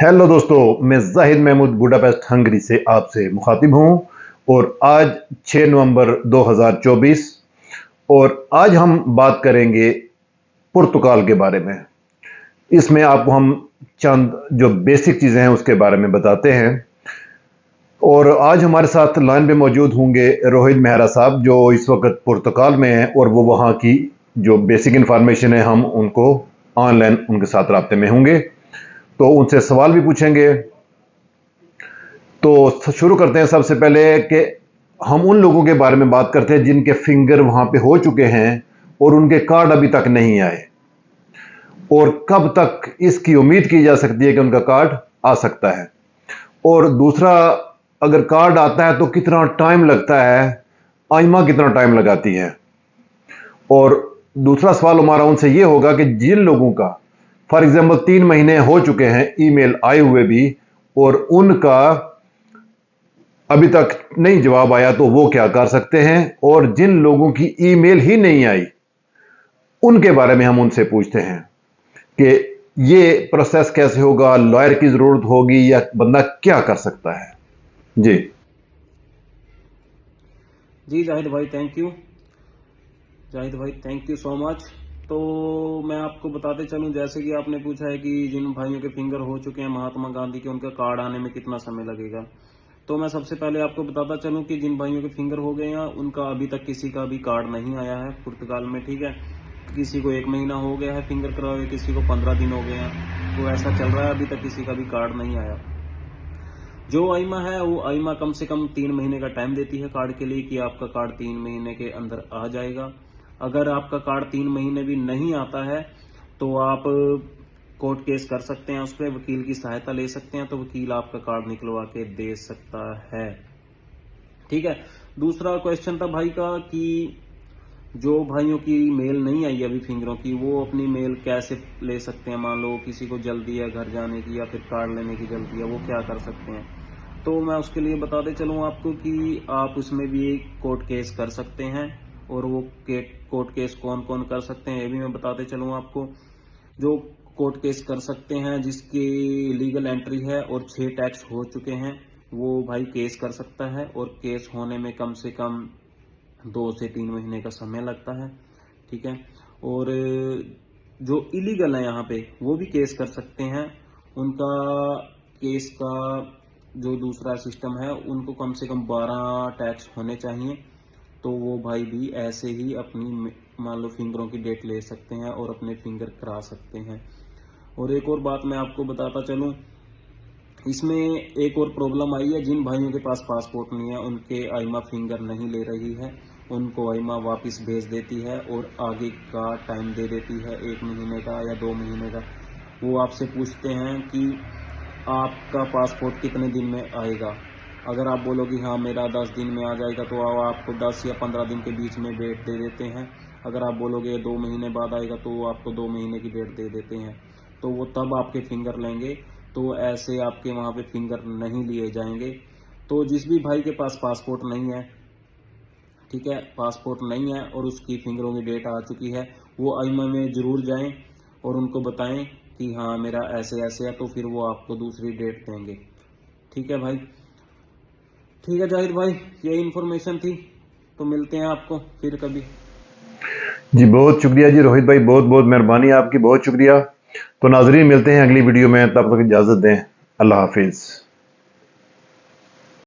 Hello दोस्तों, मैं Zahid Mahmood Budapest Hungary से आपसे मुखातिब हूं और आज 6 नवंबर 2024 और आज हम बात करेंगे पुर्तगाल के बारे में। इसमें आपको हम चंद जो बेसिक चीज़ें हैं उसके बारे में बताते हैं। और आज हमारे साथ लाइन पे मौजूद होंगे रोहित मेहरा साहब, जो इस वक्त पुर्तगाल में हैं और वो वहाँ की जो बेसिक इन्फॉर्मेशन है हम उनको ऑनलाइन उनके साथ राब्ते में होंगे, तो उनसे सवाल भी पूछेंगे। तो शुरू करते हैं सबसे पहले कि हम उन लोगों के बारे में बात करते हैं जिनके फिंगर वहाँ पे हो चुके हैं और उनके कार्ड अभी तक नहीं आए, और कब तक इसकी उम्मीद की जा सकती है कि उनका कार्ड आ सकता है। और दूसरा, अगर कार्ड आता है तो कितना टाइम लगता है, आइमा कितना टाइम लगाती है। और दूसरा सवाल हमारा उनसे ये होगा कि जिन लोगों का फॉर एग्जाम्पल 3 महीने हो चुके हैं ईमेल आए हुए भी और उनका अभी तक नहीं जवाब आया, तो वो क्या कर सकते हैं। और जिन लोगों की ईमेल ही नहीं आई उनके बारे में हम उनसे पूछते हैं कि ये प्रोसेस कैसे होगा, लॉयर की जरूरत होगी या बंदा क्या कर सकता है। जी जी जाहिद भाई, थैंक यू। जाहिद भाई, थैंक यू सो मच। तो मैं आपको बताते चलूं, जैसे कि आपने पूछा है कि जिन भाइयों के फिंगर हो चुके हैं महात्मा गांधी के, उनका कार्ड आने में कितना समय लगेगा। तो मैं सबसे पहले आपको बताता चलूं कि जिन भाइयों के फिंगर हो गए हैं उनका अभी तक किसी का भी कार्ड नहीं आया है पुर्तगाल में, ठीक है। किसी को 1 महीना हो गया है फिंगर कराए, किसी को 15 दिन हो गए हैं, तो ऐसा चल रहा है, अभी तक किसी का भी कार्ड नहीं आया। जो आइमा है वो आइमा कम से कम 3 महीने का टाइम देती है कार्ड के लिए कि आपका कार्ड 3 महीने के अंदर आ जाएगा। अगर आपका कार्ड 3 महीने भी नहीं आता है तो आप कोर्ट केस कर सकते हैं, उस पर वकील की सहायता ले सकते हैं, तो वकील आपका कार्ड निकलवा के दे सकता है, ठीक है। दूसरा क्वेश्चन था भाई का कि जो भाइयों की मेल नहीं आई अभी फिंगरों की, वो अपनी मेल कैसे ले सकते हैं। मान लो किसी को जल्दी है घर जाने की या फिर कार्ड लेने की जल्दी है, वो क्या कर सकते हैं। तो मैं उसके लिए बताते चलूँ आपको कि आप उसमें भी एक कोर्ट केस कर सकते हैं। और वो कोर्ट केस कौन कौन कर सकते हैं ये भी मैं बताते चलूँ आपको। जो कोर्ट केस कर सकते हैं जिसकी लीगल एंट्री है और 6 टैक्स हो चुके हैं, वो भाई केस कर सकता है। और केस होने में कम से कम 2 से 3 महीने का समय लगता है, ठीक है। और जो इलीगल है यहाँ पे वो भी केस कर सकते हैं। उनका केस का जो दूसरा सिस्टम है, उनको कम से कम 12 टैक्स होने चाहिए, तो वो भाई भी ऐसे ही अपनी मान लो फिंगरों की डेट ले सकते हैं और अपने फिंगर करा सकते हैं। और एक और बात मैं आपको बताता चलूं, इसमें एक और प्रॉब्लम आई है। जिन भाइयों के पास पासपोर्ट नहीं है उनके आइमा फिंगर नहीं ले रही है, उनको आइमा वापस भेज देती है और आगे का टाइम दे देती है 1 महीने का या 2 महीने का। वो आपसे पूछते हैं कि आपका पासपोर्ट कितने दिन में आएगा। अगर आप बोलोगे हाँ मेरा 10 दिन में आ जाएगा, तो वो आपको 10 या 15 दिन के बीच में डेट दे देते हैं। अगर आप बोलोगे 2 महीने बाद आएगा, तो वो आपको 2 महीने की डेट दे देते हैं, तो वो तब आपके फिंगर लेंगे। तो ऐसे आपके वहाँ पे फिंगर नहीं लिए जाएंगे। तो जिस भी भाई के पास पासपोर्ट नहीं है, ठीक है, पासपोर्ट नहीं है और उसकी फिंगरों की डेट आ चुकी है, वो आइमा में जरूर जाएं और उनको बताएं कि हाँ मेरा ऐसे ऐसे है, तो फिर वो आपको दूसरी डेट देंगे, ठीक है भाई। ठीक है जाहिर भाई, यही इन्फॉर्मेशन थी, तो मिलते हैं आपको फिर कभी। जी, बहुत शुक्रिया जी रोहित भाई, बहुत बहुत मेहरबानी आपकी, बहुत शुक्रिया। तो नाजरीन, मिलते हैं अगली वीडियो में, तब तक इजाज़त दें। अल्लाह हाफिज़।